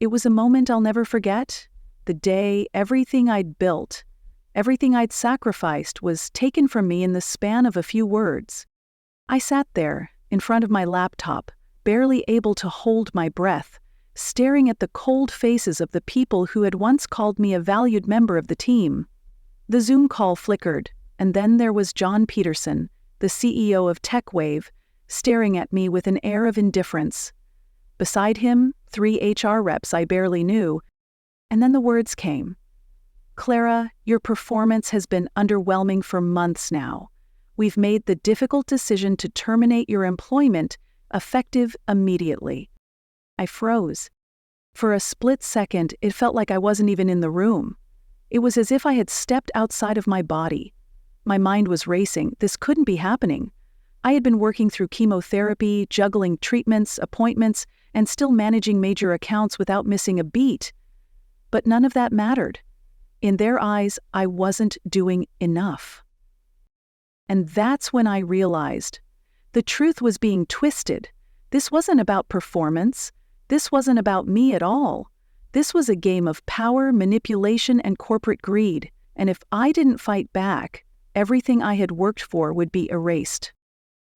It was a moment I'll never forget. The day everything I'd built, everything I'd sacrificed was taken from me in the span of a few words. I sat there, in front of my laptop, barely able to hold my breath, staring at the cold faces of the people who had once called me a valued member of the team. The Zoom call flickered, and then there was John Peterson, the CEO of TechWave, staring at me with an air of indifference. Beside him, 3 HR reps I barely knew, and then the words came. "Clara, your performance has been underwhelming for months now. We've made the difficult decision to terminate your employment, effective immediately." I froze. For a split second, it felt like I wasn't even in the room. It was as if I had stepped outside of my body. My mind was racing. This couldn't be happening. I had been working through chemotherapy, juggling treatments, appointments, and still managing major accounts without missing a beat. But none of that mattered. In their eyes, I wasn't doing enough. And that's when I realized the truth was being twisted. This wasn't about performance. This wasn't about me at all. This was a game of power, manipulation, and corporate greed. And if I didn't fight back, everything I had worked for would be erased.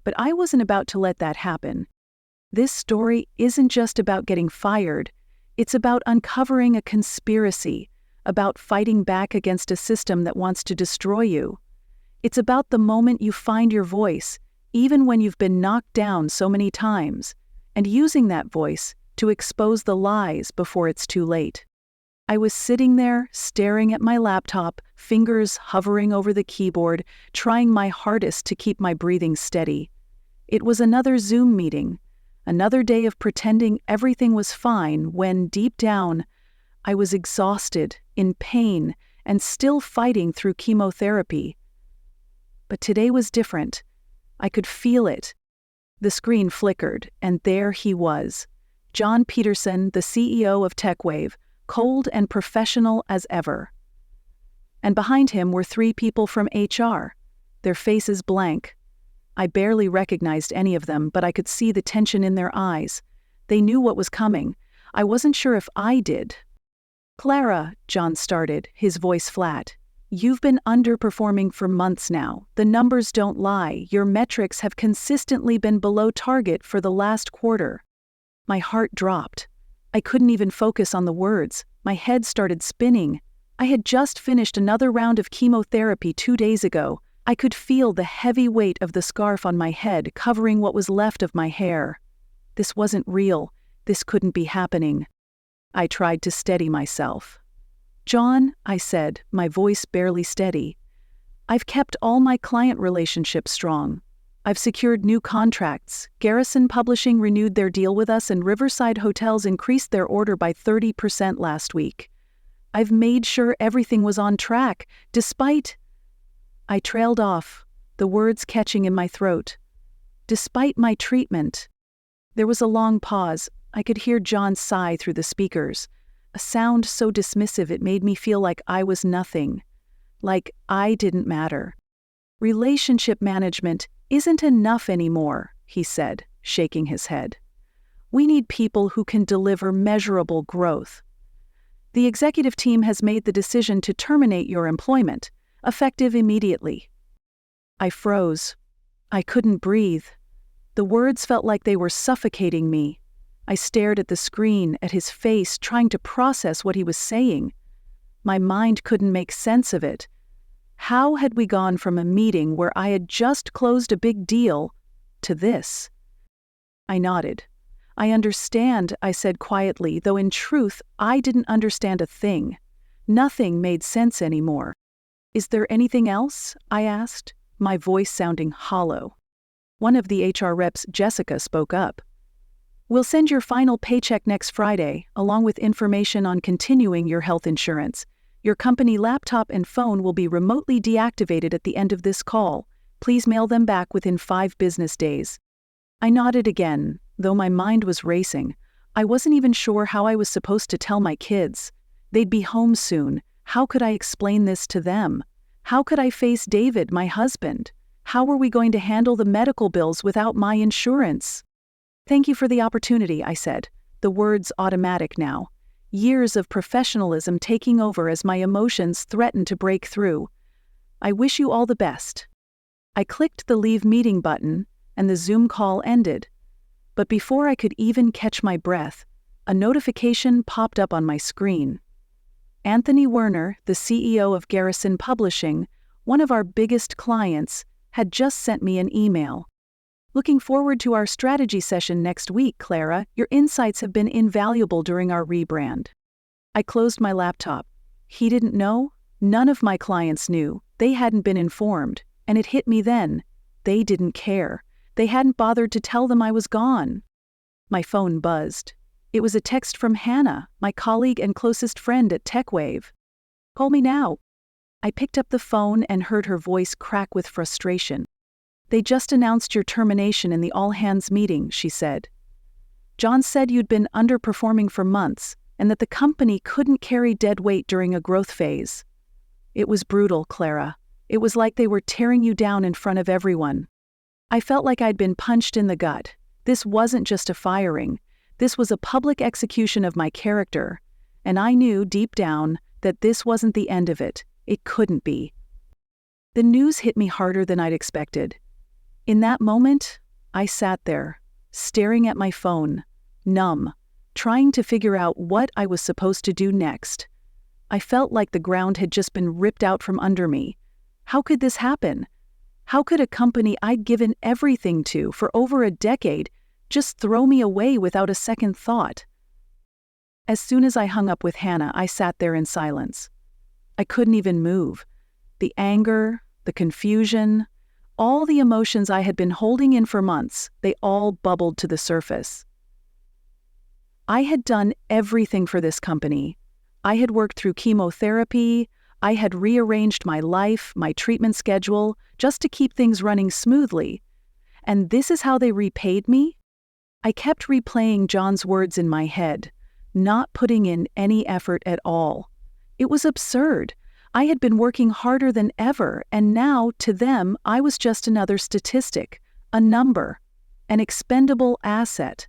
But I wasn't about to let that happen. This story isn't just about getting fired. It's about uncovering a conspiracy, about fighting back against a system that wants to destroy you. It's about the moment you find your voice, even when you've been knocked down so many times, and using that voice to expose the lies before it's too late. I was sitting there, staring at my laptop, fingers hovering over the keyboard, trying my hardest to keep my breathing steady. It was another Zoom meeting, another day of pretending everything was fine when, deep down, I was exhausted, in pain, and still fighting through chemotherapy. But today was different. I could feel it. The screen flickered, and there he was, John Peterson, the CEO of TechWave, cold and professional as ever. And behind him were 3 people from HR, their faces blank. I barely recognized any of them, but I could see the tension in their eyes. They knew what was coming. I wasn't sure if I did. "Clara," John started, his voice flat, "you've been underperforming for months now. The numbers don't lie. Your metrics have consistently been below target for the last quarter." My heart dropped. I couldn't even focus on the words. My head started spinning. I had just finished another round of chemotherapy 2 days ago. I could feel the heavy weight of the scarf on my head covering what was left of my hair. This wasn't real. This couldn't be happening. I tried to steady myself. "John," I said, my voice barely steady, "I've kept all my client relationships strong. I've secured new contracts. Garrison Publishing renewed their deal with us, and Riverside Hotels increased their order by 30% last week. I've made sure everything was on track, despite..." I trailed off, the words catching in my throat. "Despite my treatment." There was a long pause. I could hear John sigh through the speakers, a sound so dismissive it made me feel like I was nothing, like I didn't matter. "Relationship management isn't enough anymore," he said, shaking his head. "We need people who can deliver measurable growth. The executive team has made the decision to terminate your employment, effective immediately." I froze. I couldn't breathe. The words felt like they were suffocating me. I stared at the screen, at his face, trying to process what he was saying. My mind couldn't make sense of it. How had we gone from a meeting where I had just closed a big deal to this? I nodded. "I understand," I said quietly, though in truth I didn't understand a thing. Nothing made sense anymore. "Is there anything else?" I asked, my voice sounding hollow. One of the HR reps, Jessica, spoke up. "We'll send your final paycheck next Friday, along with information on continuing your health insurance. Your company laptop and phone will be remotely deactivated at the end of this call. Please mail them back within 5 business days." I nodded again, though my mind was racing. I wasn't even sure how I was supposed to tell my kids. They'd be home soon. How could I explain this to them? How could I face David, my husband? How were we going to handle the medical bills without my insurance? "Thank you for the opportunity," I said, the words automatic now. years of professionalism taking over as my emotions threatened to break through. I wish you all the best. I clicked the leave meeting button, and the Zoom call ended. But before I could even catch my breath, a notification popped up on my screen. Anthony Werner, the CEO of Garrison Publishing, one of our biggest clients, had just sent me an email. Looking forward to our strategy session next week, Clara. Your insights have been invaluable during our rebrand. I closed my laptop. He didn't know. None of my clients knew. They hadn't been informed. And it hit me then. They didn't care. They hadn't bothered to tell them I was gone. My phone buzzed. It was a text from Hannah, my colleague and closest friend at TechWave. Call me now. I picked up the phone and heard her voice crack with frustration. They just announced your termination in the all-hands meeting, she said. John said you'd been underperforming for months and that the company couldn't carry dead weight during a growth phase. It was brutal, Clara. It was like they were tearing you down in front of everyone. I felt like I'd been punched in the gut. This wasn't just a firing. This was a public execution of my character. And I knew deep down that this wasn't the end of it. It couldn't be. The news hit me harder than I'd expected. In that moment, I sat there, staring at my phone, numb, trying to figure out what I was supposed to do next. I felt like the ground had just been ripped out from under me. How could this happen? How could a company I'd given everything to for over a decade just throw me away without a second thought? As soon as I hung up with Hannah, I sat there in silence. I couldn't even move. The anger, the confusion, all the emotions I had been holding in for months, they all bubbled to the surface. I had done everything for this company. I had worked through chemotherapy. I had rearranged my life, my treatment schedule, just to keep things running smoothly. And this is how they repaid me? I kept replaying John's words in my head, not putting in any effort at all. It was absurd. I had been working harder than ever, and now, to them, I was just another statistic, a number, an expendable asset.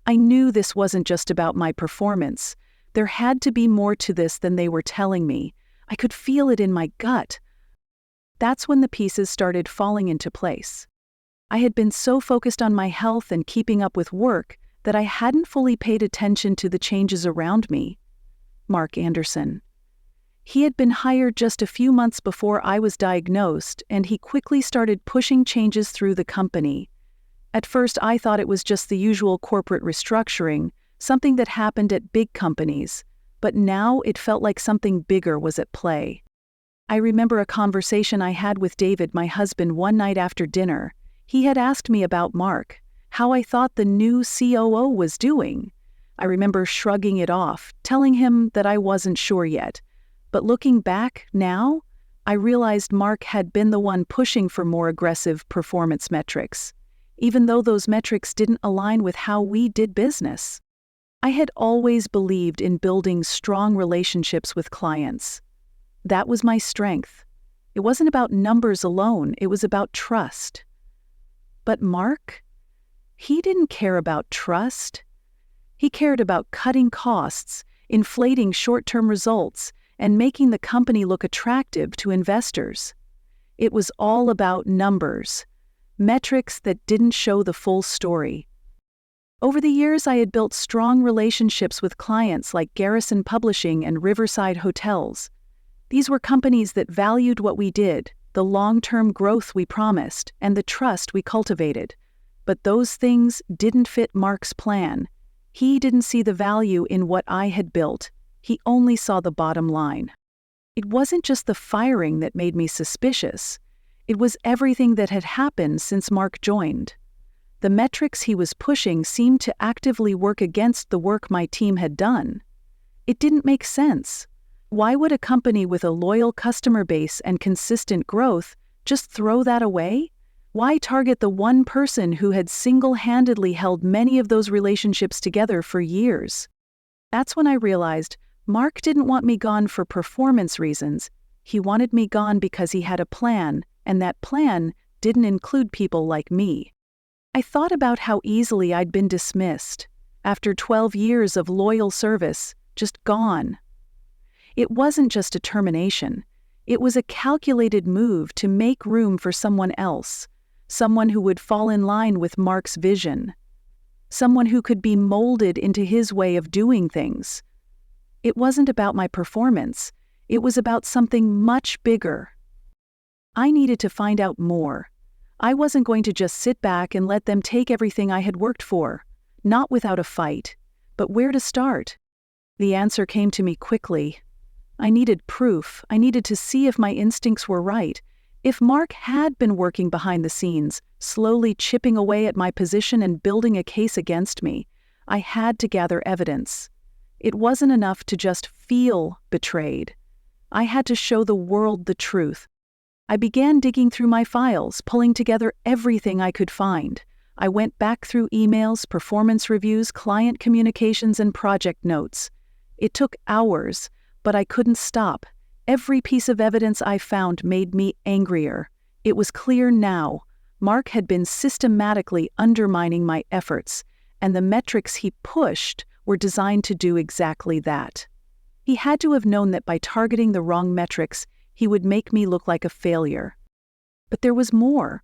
I knew this wasn't just about my performance. There had to be more to this than they were telling me. I could feel it in my gut. That's when the pieces started falling into place. I had been so focused on my health and keeping up with work that I hadn't fully paid attention to the changes around me. Mark Anderson. He had been hired just a few months before I was diagnosed, and he quickly started pushing changes through the company. At first, I thought it was just the usual corporate restructuring, something that happened at big companies, but now it felt like something bigger was at play. I remember a conversation I had with David, my husband, one night after dinner. He had asked me about Mark, how I thought the new COO was doing. I remember shrugging it off, telling him that I wasn't sure yet. But looking back now, I realized Mark had been the one pushing for more aggressive performance metrics, even though those metrics didn't align with how we did business. I had always believed in building strong relationships with clients. That was my strength. It wasn't about numbers alone, it was about trust. But Mark? He didn't care about trust. He cared about cutting costs, inflating short-term results, and making the company look attractive to investors. It was all about numbers, metrics that didn't show the full story. Over the years, I had built strong relationships with clients like Garrison Publishing and Riverside Hotels. These were companies that valued what we did, the long-term growth we promised, and the trust we cultivated. But those things didn't fit Mark's plan. He didn't see the value in what I had built. He only saw the bottom line. It wasn't just the firing that made me suspicious. It was everything that had happened since Mark joined. The metrics he was pushing seemed to actively work against the work my team had done. It didn't make sense. Why would a company with a loyal customer base and consistent growth just throw that away? Why target the one person who had single-handedly held many of those relationships together for years? That's when I realized Mark didn't want me gone for performance reasons. He wanted me gone because he had a plan, and that plan didn't include people like me. I thought about how easily I'd been dismissed, after 12 years of loyal service, just gone. It wasn't just a termination. It was a calculated move to make room for someone else, someone who would fall in line with Mark's vision, someone who could be molded into his way of doing things. It wasn't about my performance. It was about something much bigger. I needed to find out more. I wasn't going to just sit back and let them take everything I had worked for, not without a fight. But where to start? The answer came to me quickly. I needed proof. I needed to see if my instincts were right. If Mark had been working behind the scenes, slowly chipping away at my position and building a case against me, I had to gather evidence. It wasn't enough to just feel betrayed. I had to show the world the truth. I began digging through my files, pulling together everything I could find. I went back through emails, performance reviews, client communications, and project notes. It took hours, but I couldn't stop. Every piece of evidence I found made me angrier. It was clear now. Mark had been systematically undermining my efforts, and the metrics he pushed were designed to do exactly that. He had to have known that by targeting the wrong metrics, he would make me look like a failure. But there was more.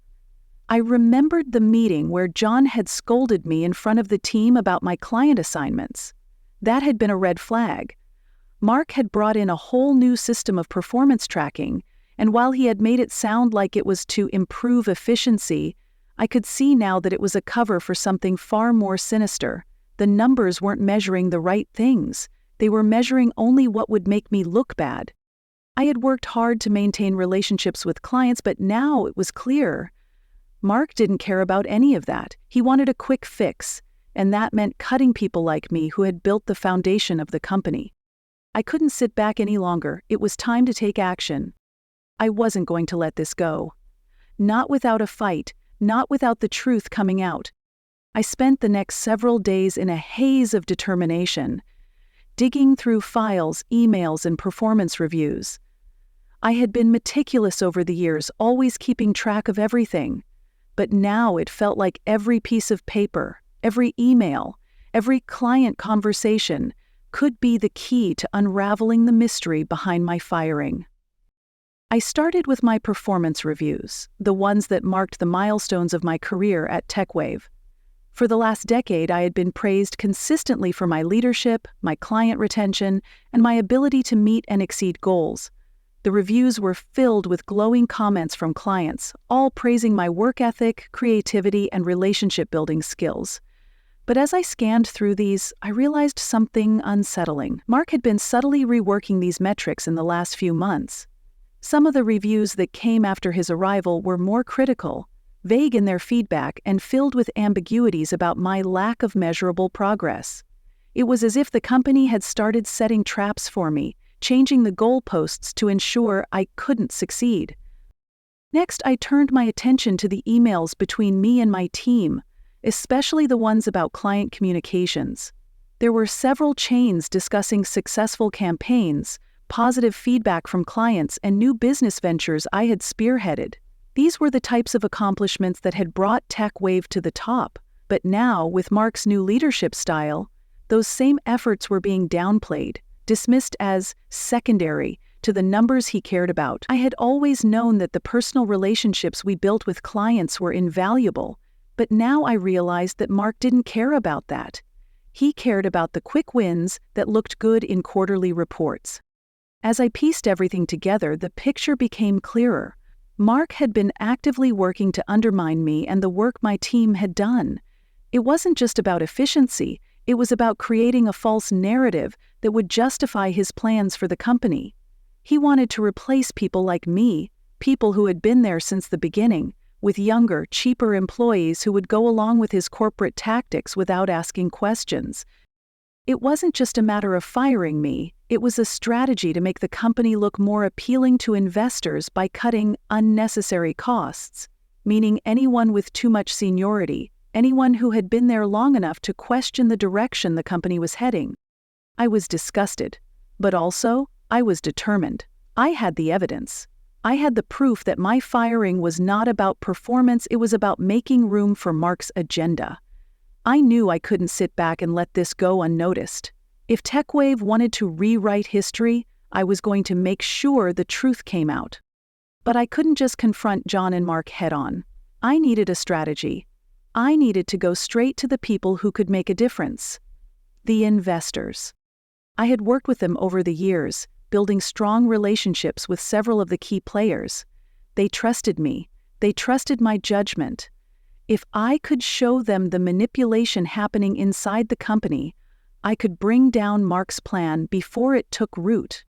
I remembered the meeting where John had scolded me in front of the team about my client assignments. That had been a red flag. Mark had brought in a whole new system of performance tracking, and while he had made it sound like it was to improve efficiency, I could see now that it was a cover for something far more sinister. The numbers weren't measuring the right things. They were measuring only what would make me look bad. I had worked hard to maintain relationships with clients, but now it was clear. Mark didn't care about any of that. He wanted a quick fix, and that meant cutting people like me who had built the foundation of the company. I couldn't sit back any longer. It was time to take action. I wasn't going to let this go. Not without a fight, not without the truth coming out. I spent the next several days in a haze of determination, digging through files, emails, and performance reviews. I had been meticulous over the years, always keeping track of everything. But now it felt like every piece of paper, every email, every client conversation could be the key to unraveling the mystery behind my firing. I started with my performance reviews, the ones that marked the milestones of my career at TechWave. For the last decade, I had been praised consistently for my leadership, my client retention, and my ability to meet and exceed goals. The reviews were filled with glowing comments from clients, all praising my work ethic, creativity, and relationship-building skills. But as I scanned through these, I realized something unsettling. Mark had been subtly reworking these metrics in the last few months. Some of the reviews that came after his arrival were more critical, vague in their feedback, and filled with ambiguities about my lack of measurable progress. It was as if the company had started setting traps for me, changing the goalposts to ensure I couldn't succeed. Next, I turned my attention to the emails between me and my team, especially the ones about client communications. There were several chains discussing successful campaigns, positive feedback from clients, and new business ventures I had spearheaded. These were the types of accomplishments that had brought TechWave to the top. But now, with Mark's new leadership style, those same efforts were being downplayed, dismissed as secondary to the numbers he cared about. I had always known that the personal relationships we built with clients were invaluable, but now I realized that Mark didn't care about that. He cared about the quick wins that looked good in quarterly reports. As I pieced everything together, the picture became clearer. Mark had been actively working to undermine me and the work my team had done. It wasn't just about efficiency, it was about creating a false narrative that would justify his plans for the company. He wanted to replace people like me, people who had been there since the beginning, with younger, cheaper employees who would go along with his corporate tactics without asking questions. It wasn't just a matter of firing me, it was a strategy to make the company look more appealing to investors by cutting unnecessary costs, meaning anyone with too much seniority, anyone who had been there long enough to question the direction the company was heading. I was disgusted, but also, I was determined. I had the evidence. I had the proof that my firing was not about performance, it was about making room for Mark's agenda. I knew I couldn't sit back and let this go unnoticed. If TechWave wanted to rewrite history, I was going to make sure the truth came out. But I couldn't just confront John and Mark head-on. I needed a strategy. I needed to go straight to the people who could make a difference. The investors. I had worked with them over the years, building strong relationships with several of the key players. They trusted me. They trusted my judgment. If I could show them the manipulation happening inside the company, I could bring down Mark's plan before it took root.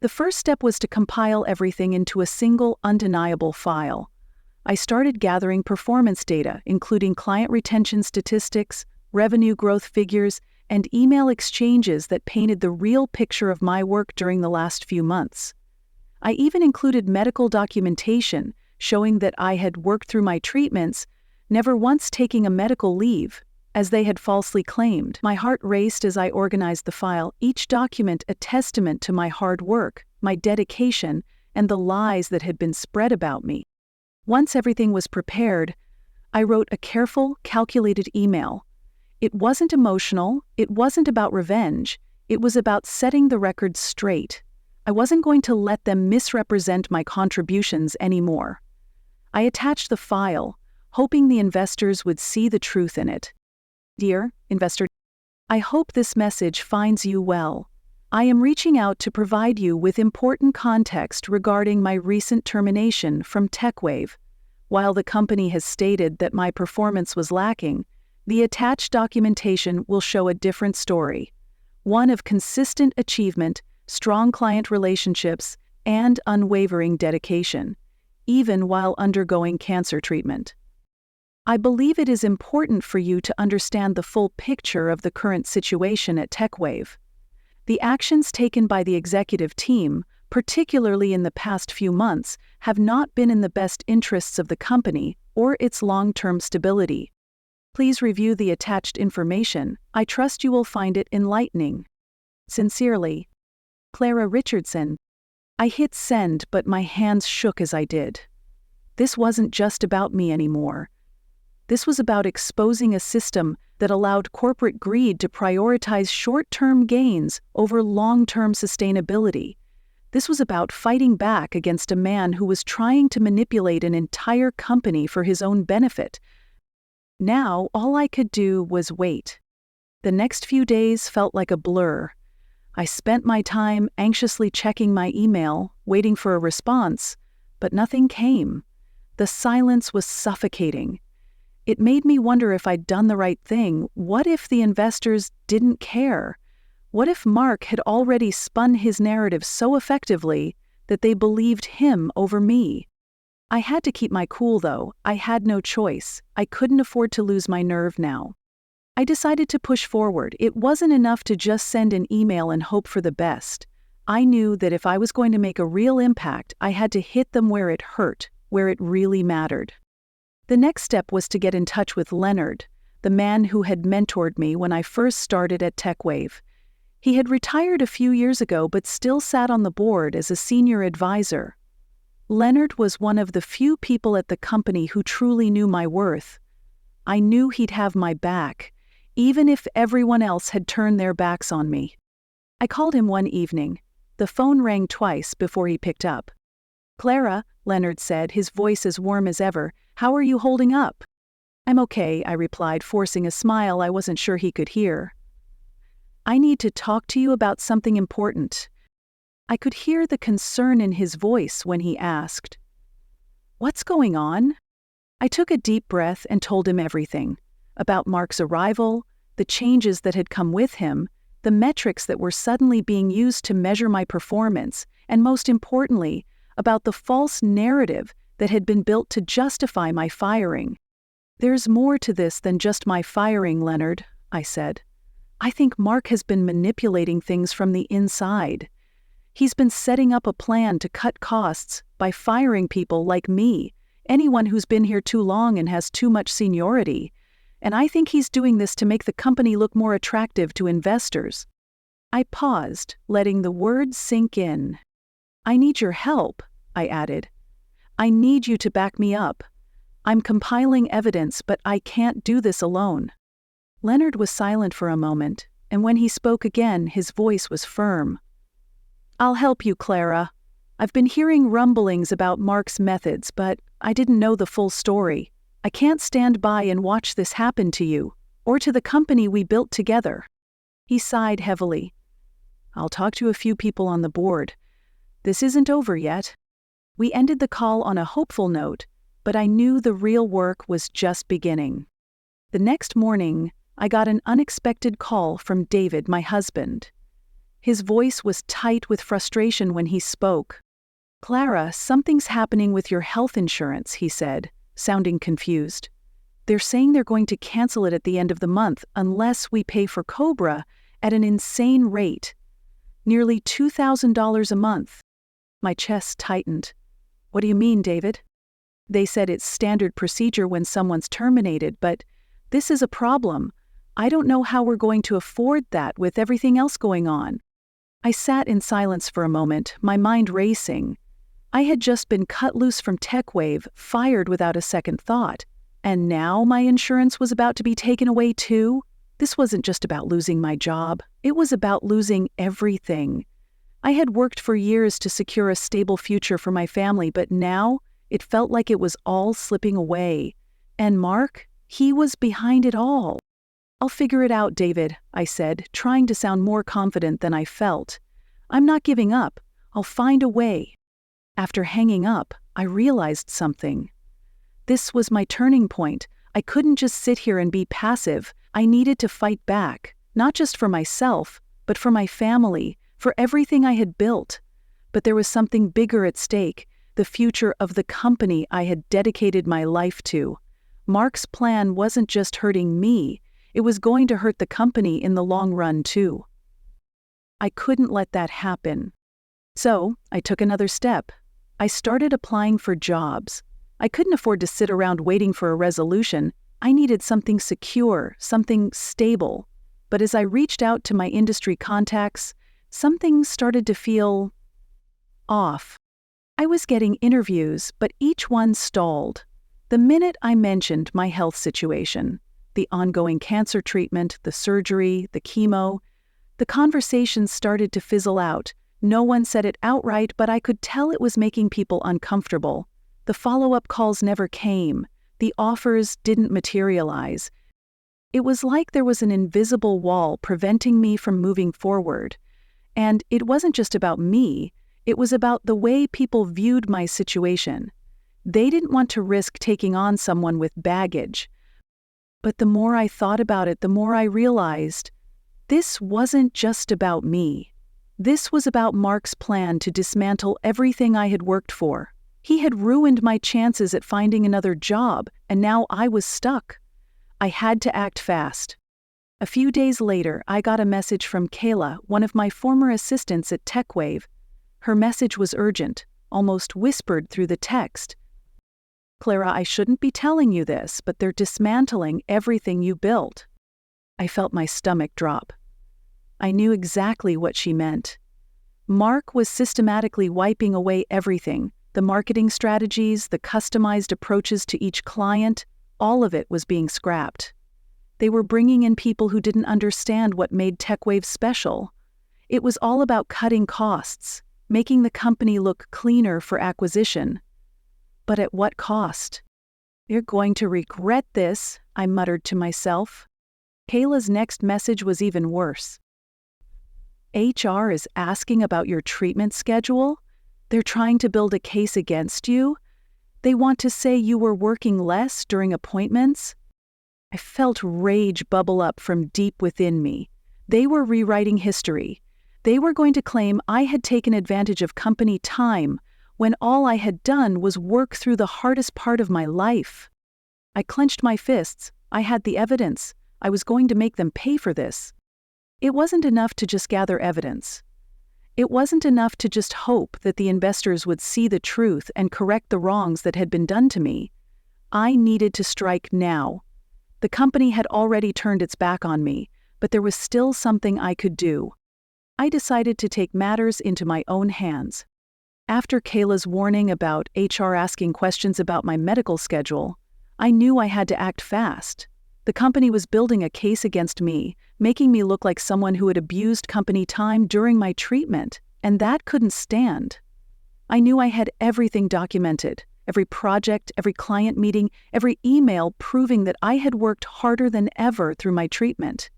The first step was to compile everything into a single, undeniable file. I started gathering performance data, including client retention statistics, revenue growth figures, and email exchanges that painted the real picture of my work during the last few months. I even included medical documentation showing that I had worked through my treatments, never once taking a medical leave, as they had falsely claimed. My heart raced as I organized the file, each document a testament to my hard work, my dedication, and the lies that had been spread about me. Once everything was prepared, I wrote a careful, calculated email. It wasn't emotional, it wasn't about revenge, it was about setting the record straight. I wasn't going to let them misrepresent my contributions anymore. I attached the file, hoping the investors would see the truth in it. Dear investor, I hope this message finds you well. I am reaching out to provide you with important context regarding my recent termination from TechWave. While the company has stated that my performance was lacking, the attached documentation will show a different story. One of consistent achievement, strong client relationships, and unwavering dedication, even while undergoing cancer treatment. I believe it is important for you to understand the full picture of the current situation at TechWave. The actions taken by the executive team, particularly in the past few months, have not been in the best interests of the company or its long-term stability. Please review the attached information. I trust you will find it enlightening. Sincerely, Clara Richardson. I hit send, but my hands shook as I did. This wasn't just about me anymore. This was about exposing a system that allowed corporate greed to prioritize short-term gains over long-term sustainability. This was about fighting back against a man who was trying to manipulate an entire company for his own benefit. Now, all I could do was wait. The next few days felt like a blur. I spent my time anxiously checking my email, waiting for a response, but nothing came. The silence was suffocating. It made me wonder if I'd done the right thing. What if the investors didn't care? What if Mark had already spun his narrative so effectively that they believed him over me? I had to keep my cool, though. I had no choice. I couldn't afford to lose my nerve now. I decided to push forward. It wasn't enough to just send an email and hope for the best. I knew that if I was going to make a real impact, I had to hit them where it hurt, where it really mattered. The next step was to get in touch with Leonard, the man who had mentored me when I first started at TechWave. He had retired a few years ago but still sat on the board as a senior advisor. Leonard was one of the few people at the company who truly knew my worth. I knew he'd have my back, even if everyone else had turned their backs on me. I called him one evening. The phone rang twice before he picked up. "Clara," Leonard said, his voice as warm as ever, "how are you holding up?" "I'm okay," I replied, forcing a smile I wasn't sure he could hear. "I need to talk to you about something important." I could hear the concern in his voice when he asked, "What's going on?" I took a deep breath and told him everything. About Mark's arrival, the changes that had come with him, the metrics that were suddenly being used to measure my performance, and most importantly, about the false narrative that had been built to justify my firing. "There's more to this than just my firing, Leonard," I said. "I think Mark has been manipulating things from the inside. He's been setting up a plan to cut costs by firing people like me, anyone who's been here too long and has too much seniority. And I think he's doing this to make the company look more attractive to investors." I paused, letting the words sink in. "I need your help," I added. "I need you to back me up. I'm compiling evidence, but I can't do this alone." Leonard was silent for a moment, and when he spoke again, his voice was firm. "I'll help you, Clara. I've been hearing rumblings about Mark's methods, but I didn't know the full story. I can't stand by and watch this happen to you, or to the company we built together." He sighed heavily. "I'll talk to a few people on the board. This isn't over yet." We ended the call on a hopeful note, but I knew the real work was just beginning. The next morning, I got an unexpected call from David, my husband. His voice was tight with frustration when he spoke. "Clara, something's happening with your health insurance," he said, sounding confused. "They're saying they're going to cancel it at the end of the month unless we pay for Cobra at an insane rate. Nearly $2,000 a month." My chest tightened. "What do you mean, David?" "They said it's standard procedure when someone's terminated, but this is a problem. I don't know how we're going to afford that with everything else going on." I sat in silence for a moment, my mind racing. I had just been cut loose from TechWave, fired without a second thought. And now my insurance was about to be taken away too? This wasn't just about losing my job. It was about losing everything. I had worked for years to secure a stable future for my family, but now it felt like it was all slipping away. And Mark, he was behind it all. "I'll figure it out, David," I said, trying to sound more confident than I felt. "I'm not giving up. I'll find a way." After hanging up, I realized something. This was my turning point. I couldn't just sit here and be passive. I needed to fight back, not just for myself, but for my family, for everything I had built. But there was something bigger at stake, the future of the company I had dedicated my life to. Mark's plan wasn't just hurting me, it was going to hurt the company in the long run too. I couldn't let that happen. So, I took another step. I started applying for jobs. I couldn't afford to sit around waiting for a resolution. I needed something secure, something stable. But as I reached out to my industry contacts, something started to feel off. I was getting interviews, but each one stalled. The minute I mentioned my health situation, the ongoing cancer treatment, the surgery, the chemo, the conversations started to fizzle out. No one said it outright, but I could tell it was making people uncomfortable. The follow-up calls never came. The offers didn't materialize. It was like there was an invisible wall preventing me from moving forward. And it wasn't just about me, it was about the way people viewed my situation. They didn't want to risk taking on someone with baggage. But the more I thought about it, the more I realized this wasn't just about me. This was about Mark's plan to dismantle everything I had worked for. He had ruined my chances at finding another job, and now I was stuck. I had to act fast. A few days later, I got a message from Kayla, one of my former assistants at TechWave. Her message was urgent, almost whispered through the text. "Clara, I shouldn't be telling you this, but they're dismantling everything you built." I felt my stomach drop. I knew exactly what she meant. Mark was systematically wiping away everything. The marketing strategies, the customized approaches to each client, all of it was being scrapped. They were bringing in people who didn't understand what made TechWave special. It was all about cutting costs, making the company look cleaner for acquisition. But at what cost? "You're going to regret this," I muttered to myself. Kayla's next message was even worse. "HR is asking about your treatment schedule? They're trying to build a case against you? They want to say you were working less during appointments?" I felt rage bubble up from deep within me. They were rewriting history. They were going to claim I had taken advantage of company time when all I had done was work through the hardest part of my life. I clenched my fists. I had the evidence. I was going to make them pay for this. It wasn't enough to just gather evidence. It wasn't enough to just hope that the investors would see the truth and correct the wrongs that had been done to me. I needed to strike now. The company had already turned its back on me, but there was still something I could do. I decided to take matters into my own hands. After Kayla's warning about HR asking questions about my medical schedule, I knew I had to act fast. The company was building a case against me, making me look like someone who had abused company time during my treatment, and that couldn't stand. I knew I had everything documented, every project, every client meeting, every email proving that I had worked harder than ever through my treatment.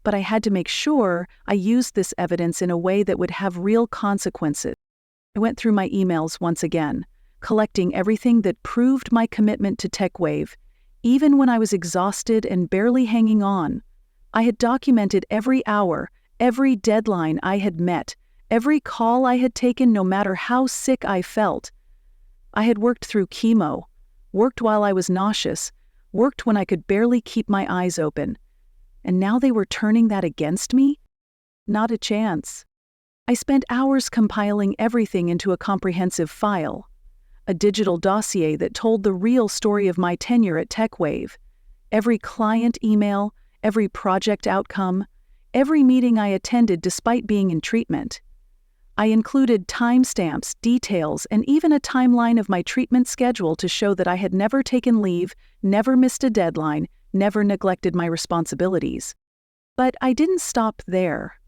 But I had to make sure I used this evidence in a way that would have real consequences. I went through my emails once again, collecting everything that proved my commitment to TechWave, even when I was exhausted and barely hanging on. I had documented every hour, every deadline I had met, every call I had taken no matter how sick I felt. I had worked through chemo, worked while I was nauseous, worked when I could barely keep my eyes open. And now they were turning that against me? Not a chance. I spent hours compiling everything into a comprehensive file, a digital dossier that told the real story of my tenure at TechWave. Every client email, every project outcome, every meeting I attended despite being in treatment. I included timestamps, details, and even a timeline of my treatment schedule to show that I had never taken leave, never missed a deadline, never neglected my responsibilities. But I didn't stop there.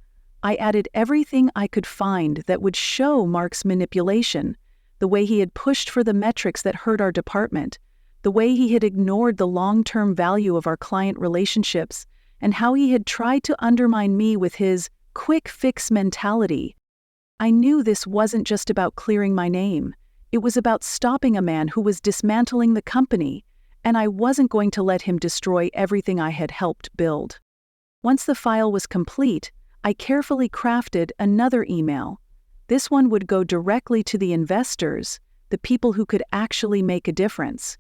I added everything I could find that would show Mark's manipulation, the way he had pushed for the metrics that hurt our department, the way he had ignored the long-term value of our client relationships, and how he had tried to undermine me with his quick-fix mentality. I knew this wasn't just about clearing my name. It was about stopping a man who was dismantling the company, and I wasn't going to let him destroy everything I had helped build. Once the file was complete, I carefully crafted another email. This one would go directly to the investors, the people who could actually make a difference.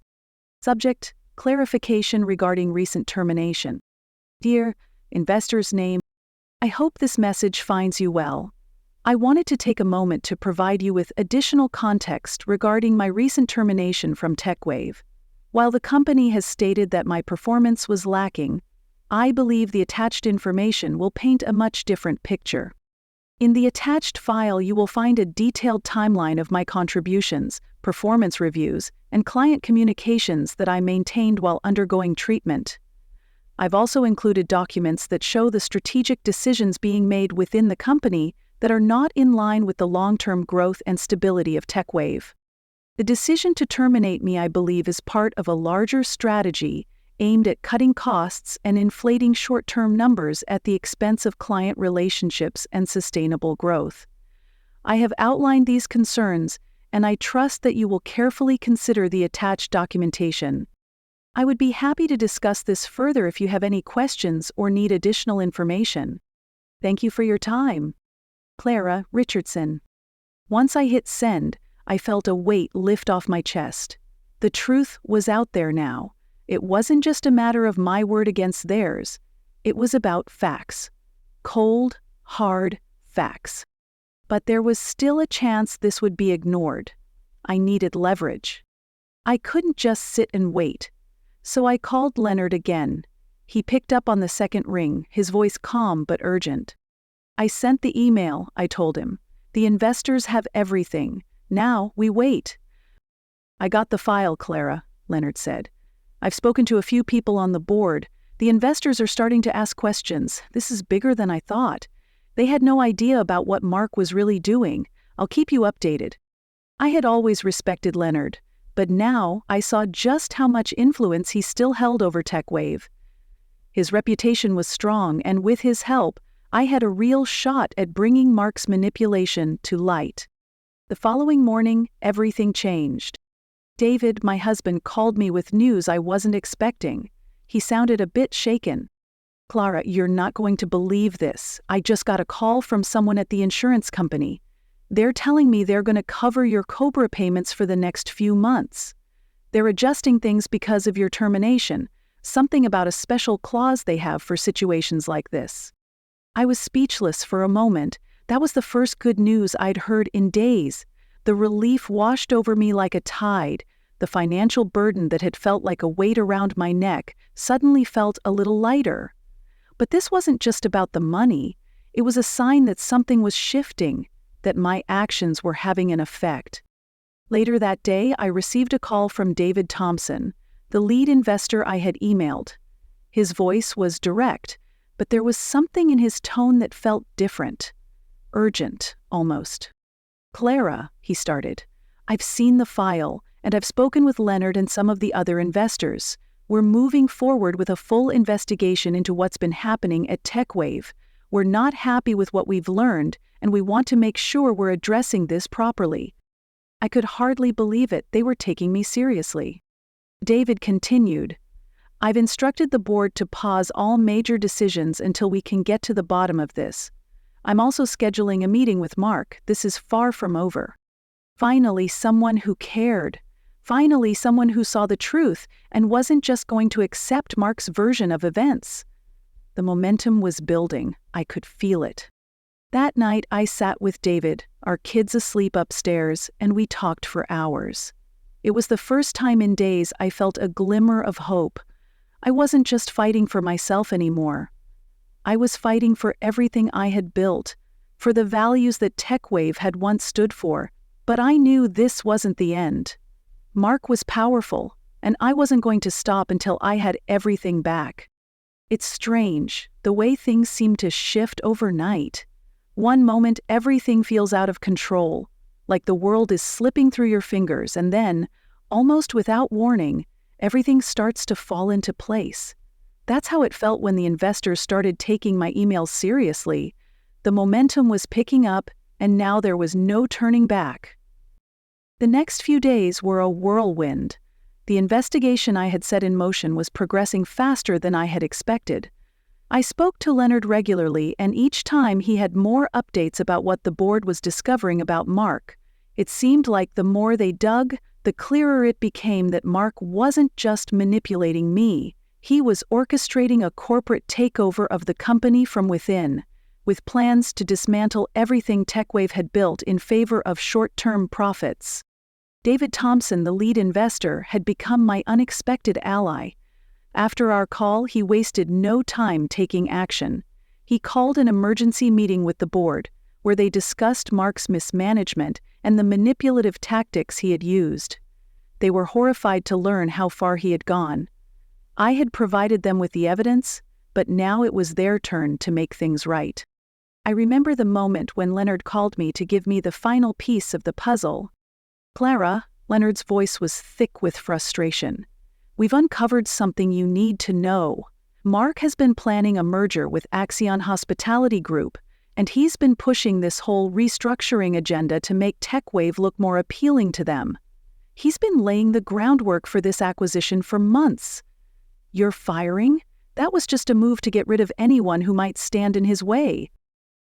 Subject: clarification regarding recent termination. Dear investor's name, I hope this message finds you well. I wanted to take a moment to provide you with additional context regarding my recent termination from TechWave. While the company has stated that my performance was lacking, I believe the attached information will paint a much different picture. In the attached file, you will find a detailed timeline of my contributions, performance reviews, and client communications that I maintained while undergoing treatment. I've also included documents that show the strategic decisions being made within the company that are not in line with the long-term growth and stability of TechWave. The decision to terminate me, I believe, is part of a larger strategy aimed at cutting costs and inflating short-term numbers at the expense of client relationships and sustainable growth. I have outlined these concerns, and I trust that you will carefully consider the attached documentation. I would be happy to discuss this further if you have any questions or need additional information. Thank you for your time. Clara Richardson. Once I hit send, I felt a weight lift off my chest. The truth was out there now. It wasn't just a matter of my word against theirs. It was about facts. Cold, hard facts. But there was still a chance this would be ignored. I needed leverage. I couldn't just sit and wait. So I called Leonard again. He picked up on the second ring, his voice calm but urgent. I sent the email, I told him. The investors have everything. Now we wait. I got the file, Clara, Leonard said. I've spoken to a few people on the board. The investors are starting to ask questions. This is bigger than I thought. They had no idea about what Mark was really doing. I'll keep you updated. I had always respected Leonard, but now I saw just how much influence he still held over TechWave. His reputation was strong, and with his help, I had a real shot at bringing Mark's manipulation to light. The following morning, everything changed. David, my husband, called me with news I wasn't expecting. He sounded a bit shaken. Clara, you're not going to believe this. I just got a call from someone at the insurance company. They're telling me they're going to cover your COBRA payments for the next few months. They're adjusting things because of your termination, something about a special clause they have for situations like this. I was speechless for a moment. That was the first good news I'd heard in days. The relief washed over me like a tide. The financial burden that had felt like a weight around my neck suddenly felt a little lighter. But this wasn't just about the money. It was a sign that something was shifting, that my actions were having an effect. Later that day, I received a call from David Thompson, the lead investor I had emailed. His voice was direct, but there was something in his tone that felt different. Urgent, almost. "Clara," he started, "I've seen the file, and I've spoken with Leonard and some of the other investors. We're moving forward with a full investigation into what's been happening at TechWave. We're not happy with what we've learned, and we want to make sure we're addressing this properly." I could hardly believe it. They were taking me seriously. David continued, "I've instructed the board to pause all major decisions until we can get to the bottom of this. I'm also scheduling a meeting with Mark. This is far from over. Finally, someone who cared. Finally, someone who saw the truth and wasn't just going to accept Mark's version of events." The momentum was building. I could feel it. That night, I sat with David, our kids asleep upstairs, and we talked for hours. It was the first time in days I felt a glimmer of hope. I wasn't just fighting for myself anymore. I was fighting for everything I had built, for the values that TechWave had once stood for, but I knew this wasn't the end. Mark was powerful, and I wasn't going to stop until I had everything back. It's strange, the way things seem to shift overnight. One moment everything feels out of control, like the world is slipping through your fingers, and then, almost without warning, everything starts to fall into place. That's how it felt when the investors started taking my emails seriously. The momentum was picking up, and now there was no turning back. The next few days were a whirlwind. The investigation I had set in motion was progressing faster than I had expected. I spoke to Leonard regularly, and each time he had more updates about what the board was discovering about Mark. It seemed like the more they dug, the clearer it became that Mark wasn't just manipulating me. He was orchestrating a corporate takeover of the company from within, with plans to dismantle everything TechWave had built in favor of short-term profits. David Thompson, the lead investor, had become my unexpected ally. After our call, he wasted no time taking action. He called an emergency meeting with the board, where they discussed Mark's mismanagement and the manipulative tactics he had used. They were horrified to learn how far he had gone. I had provided them with the evidence, but now it was their turn to make things right. I remember the moment when Leonard called me to give me the final piece of the puzzle. "Clara," Leonard's voice was thick with frustration, "we've uncovered something you need to know. Mark has been planning a merger with Axion Hospitality Group, and he's been pushing this whole restructuring agenda to make TechWave look more appealing to them. He's been laying the groundwork for this acquisition for months. You're firing? That was just a move to get rid of anyone who might stand in his way."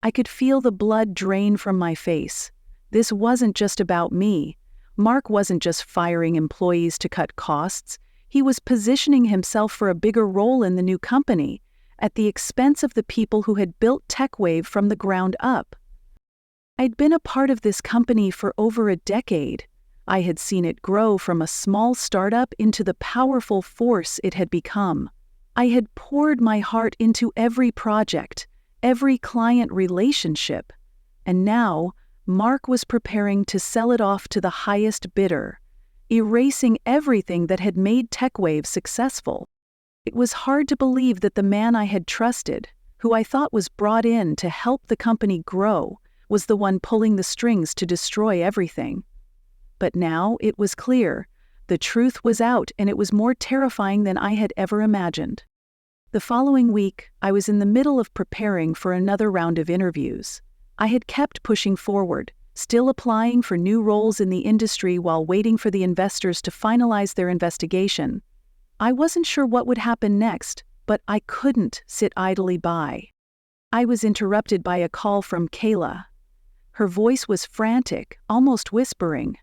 I could feel the blood drain from my face. This wasn't just about me. Mark wasn't just firing employees to cut costs. He was positioning himself for a bigger role in the new company, at the expense of the people who had built TechWave from the ground up. I'd been a part of this company for over a decade. I had seen it grow from a small startup into the powerful force it had become. I had poured my heart into every project, every client relationship, and now Mark was preparing to sell it off to the highest bidder, erasing everything that had made TechWave successful. It was hard to believe that the man I had trusted, who I thought was brought in to help the company grow, was the one pulling the strings to destroy everything. But now it was clear. The truth was out, and it was more terrifying than I had ever imagined. The following week, I was in the middle of preparing for another round of interviews. I had kept pushing forward, still applying for new roles in the industry while waiting for the investors to finalize their investigation. I wasn't sure what would happen next, but I couldn't sit idly by. I was interrupted by a call from Kayla. Her voice was frantic, almost whispering.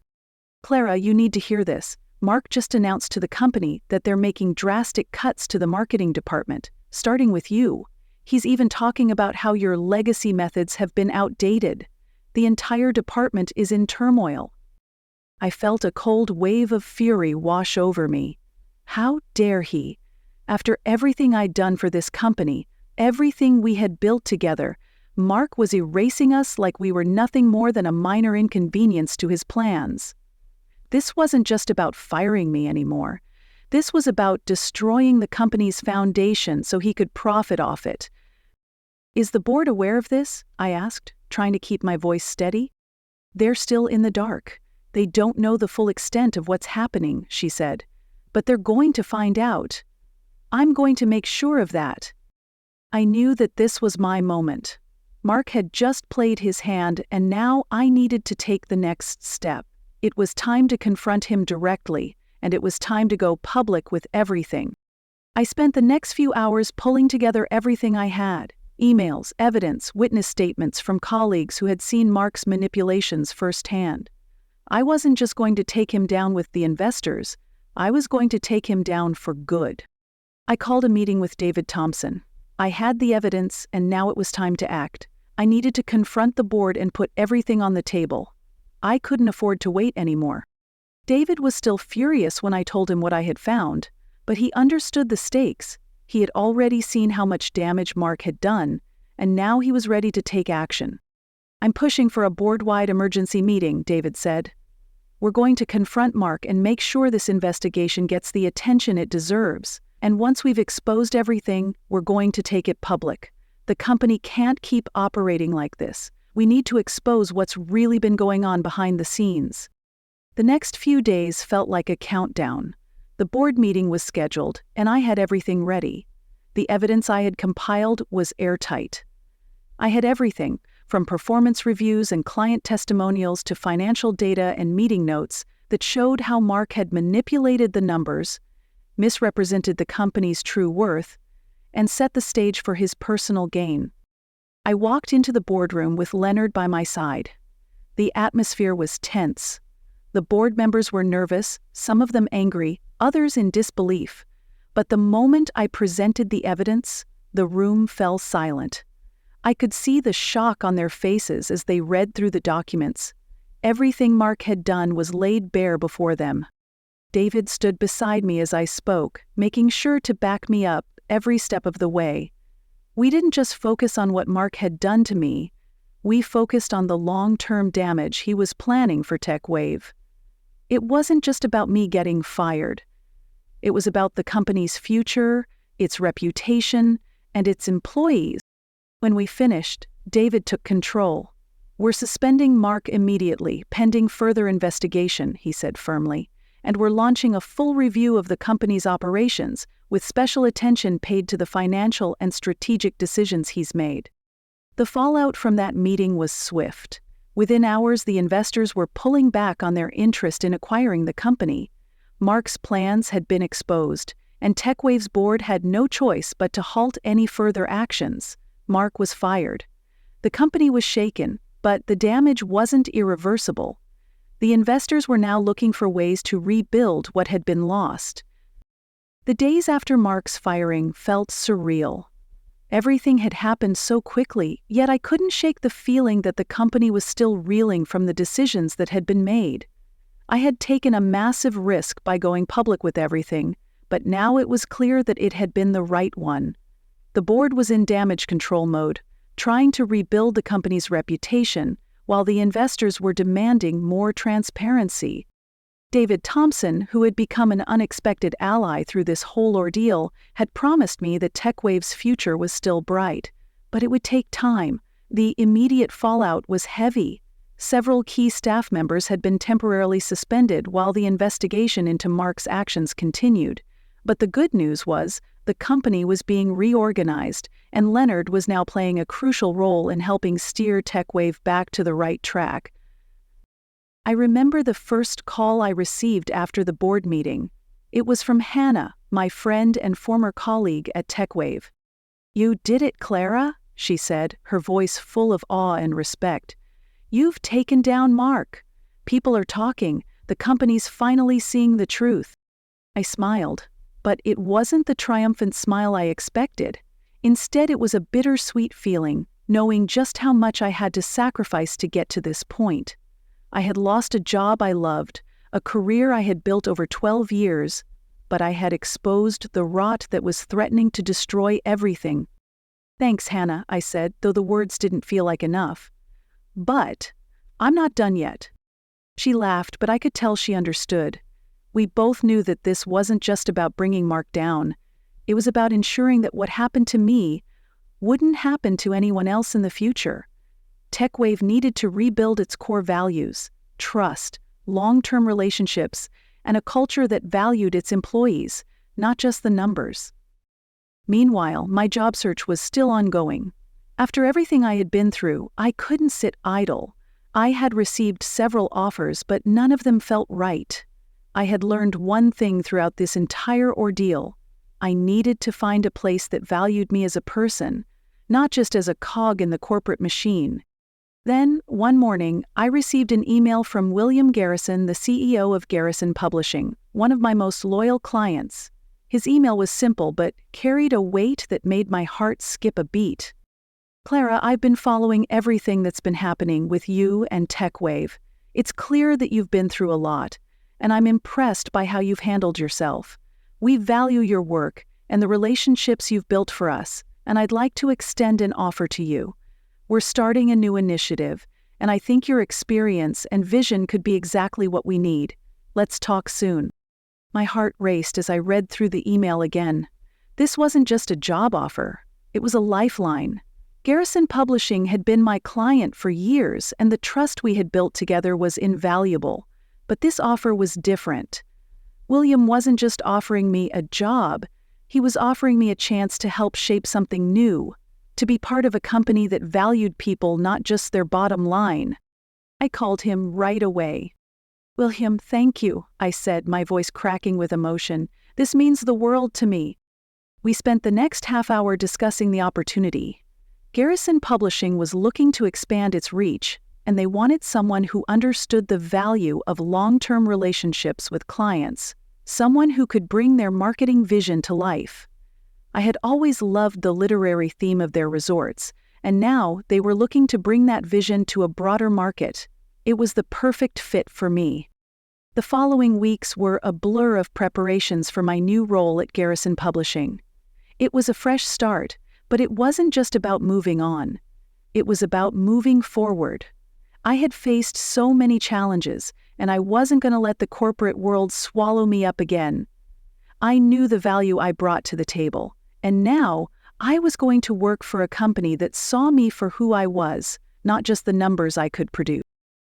"Clara, you need to hear this. Mark just announced to the company that they're making drastic cuts to the marketing department, starting with you. He's even talking about how your legacy methods have been outdated. The entire department is in turmoil." I felt a cold wave of fury wash over me. How dare he? After everything I'd done for this company, everything we had built together, Mark was erasing us like we were nothing more than a minor inconvenience to his plans. This wasn't just about firing me anymore. This was about destroying the company's foundation so he could profit off it. "Is the board aware of this?" I asked, trying to keep my voice steady. "They're still in the dark. They don't know the full extent of what's happening," she said. "But they're going to find out. I'm going to make sure of that." I knew that this was my moment. Mark had just played his hand, and now I needed to take the next step. It was time to confront him directly, and it was time to go public with everything. I spent the next few hours pulling together everything I had: emails, evidence, witness statements from colleagues who had seen Mark's manipulations firsthand. I wasn't just going to take him down with the investors, I was going to take him down for good. I called a meeting with David Thompson. I had the evidence, and now it was time to act. I needed to confront the board and put everything on the table. I couldn't afford to wait anymore. David was still furious when I told him what I had found, but he understood the stakes. He had already seen how much damage Mark had done, and now he was ready to take action. "I'm pushing for a board-wide emergency meeting," David said. "We're going to confront Mark and make sure this investigation gets the attention it deserves. And once we've exposed everything, we're going to take it public. The company can't keep operating like this. We need to expose what's really been going on behind the scenes." The next few days felt like a countdown. The board meeting was scheduled, and I had everything ready. The evidence I had compiled was airtight. I had everything, from performance reviews and client testimonials to financial data and meeting notes that showed how Mark had manipulated the numbers, misrepresented the company's true worth, and set the stage for his personal gain. I walked into the boardroom with Leonard by my side. The atmosphere was tense. The board members were nervous, some of them angry, others in disbelief. But the moment I presented the evidence, the room fell silent. I could see the shock on their faces as they read through the documents. Everything Mark had done was laid bare before them. David stood beside me as I spoke, making sure to back me up every step of the way. We didn't just focus on what Mark had done to me, we focused on the long-term damage he was planning for TechWave. It wasn't just about me getting fired. It was about the company's future, its reputation, and its employees. When we finished, David took control. "We're suspending Mark immediately, pending further investigation," he said firmly, "and we're launching a full review of the company's operations, with special attention paid to the financial and strategic decisions he's made." The fallout from that meeting was swift. Within hours, the investors were pulling back on their interest in acquiring the company. Mark's plans had been exposed, and TechWave's board had no choice but to halt any further actions. Mark was fired. The company was shaken, but the damage wasn't irreversible. The investors were now looking for ways to rebuild what had been lost. The days after Mark's firing felt surreal. Everything had happened so quickly, yet I couldn't shake the feeling that the company was still reeling from the decisions that had been made. I had taken a massive risk by going public with everything, but now it was clear that it had been the right one. The board was in damage control mode, trying to rebuild the company's reputation, while the investors were demanding more transparency. David Thompson, who had become an unexpected ally through this whole ordeal, had promised me that TechWave's future was still bright. But it would take time. The immediate fallout was heavy. Several key staff members had been temporarily suspended while the investigation into Mark's actions continued. But the good news was, the company was being reorganized, and Leonard was now playing a crucial role in helping steer TechWave back to the right track. I remember the first call I received after the board meeting. It was from Hannah, my friend and former colleague at TechWave. "You did it, Clara," she said, her voice full of awe and respect. "You've taken down Mark. People are talking. The company's finally seeing the truth." I smiled, but it wasn't the triumphant smile I expected. Instead, it was a bittersweet feeling, knowing just how much I had to sacrifice to get to this point. I had lost a job I loved, a career I had built over 12 years, but I had exposed the rot that was threatening to destroy everything. "Thanks, Hannah," I said, though the words didn't feel like enough. "But I'm not done yet." She laughed, but I could tell she understood. We both knew that this wasn't just about bringing Mark down. It was about ensuring that what happened to me wouldn't happen to anyone else in the future. TechWave needed to rebuild its core values: trust, long-term relationships, and a culture that valued its employees, not just the numbers. Meanwhile, my job search was still ongoing. After everything I had been through, I couldn't sit idle. I had received several offers, but none of them felt right. I had learned one thing throughout this entire ordeal: I needed to find a place that valued me as a person, not just as a cog in the corporate machine. Then, one morning, I received an email from William Garrison, the CEO of Garrison Publishing, one of my most loyal clients. His email was simple but carried a weight that made my heart skip a beat. "Clara, I've been following everything that's been happening with you and TechWave. It's clear that you've been through a lot, and I'm impressed by how you've handled yourself. We value your work and the relationships you've built for us, and I'd like to extend an offer to you. We're starting a new initiative, and I think your experience and vision could be exactly what we need. Let's talk soon." My heart raced as I read through the email again. This wasn't just a job offer, it was a lifeline. Garrison Publishing had been my client for years, and the trust we had built together was invaluable. But this offer was different. William wasn't just offering me a job, he was offering me a chance to help shape something new, to be part of a company that valued people, not just their bottom line. I called him right away. "William, thank you," I said, my voice cracking with emotion. "This means the world to me." We spent the next half hour discussing the opportunity. Garrison Publishing was looking to expand its reach, and they wanted someone who understood the value of long-term relationships with clients, someone who could bring their marketing vision to life. I had always loved the literary theme of their resorts, and now they were looking to bring that vision to a broader market. It was the perfect fit for me. The following weeks were a blur of preparations for my new role at Garrison Publishing. It was a fresh start, but it wasn't just about moving on. It was about moving forward. I had faced so many challenges, and I wasn't going to let the corporate world swallow me up again. I knew the value I brought to the table, and now I was going to work for a company that saw me for who I was, not just the numbers I could produce.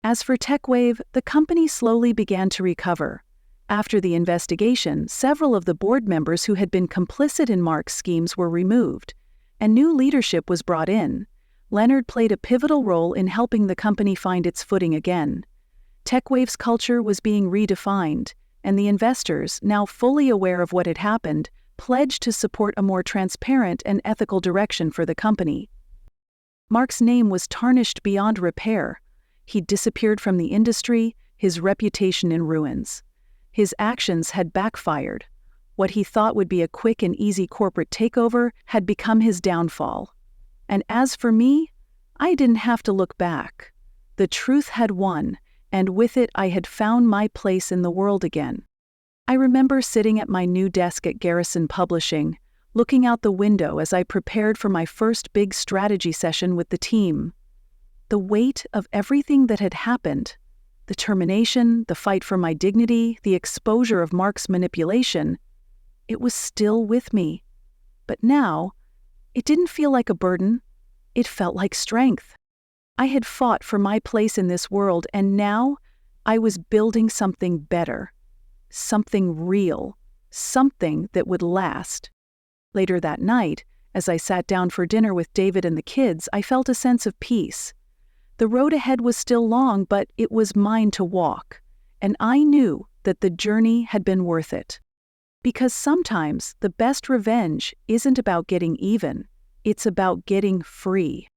As for TechWave, the company slowly began to recover. After the investigation, several of the board members who had been complicit in Mark's schemes were removed, and new leadership was brought in. Leonard played a pivotal role in helping the company find its footing again. TechWave's culture was being redefined, and the investors, now fully aware of what had happened, pledged to support a more transparent and ethical direction for the company. Mark's name was tarnished beyond repair. He disappeared from the industry, his reputation in ruins. His actions had backfired. What he thought would be a quick and easy corporate takeover had become his downfall. And as for me, I didn't have to look back. The truth had won, and with it I had found my place in the world again. I remember sitting at my new desk at Garrison Publishing, looking out the window as I prepared for my first big strategy session with the team. The weight of everything that had happened, the termination, the fight for my dignity, the exposure of Mark's manipulation, it was still with me. But now, it didn't feel like a burden. It felt like strength. I had fought for my place in this world, and now I was building something better, something real, something that would last. Later that night, as I sat down for dinner with David and the kids, I felt a sense of peace. The road ahead was still long, but it was mine to walk, and I knew that the journey had been worth it. Because sometimes the best revenge isn't about getting even, it's about getting free.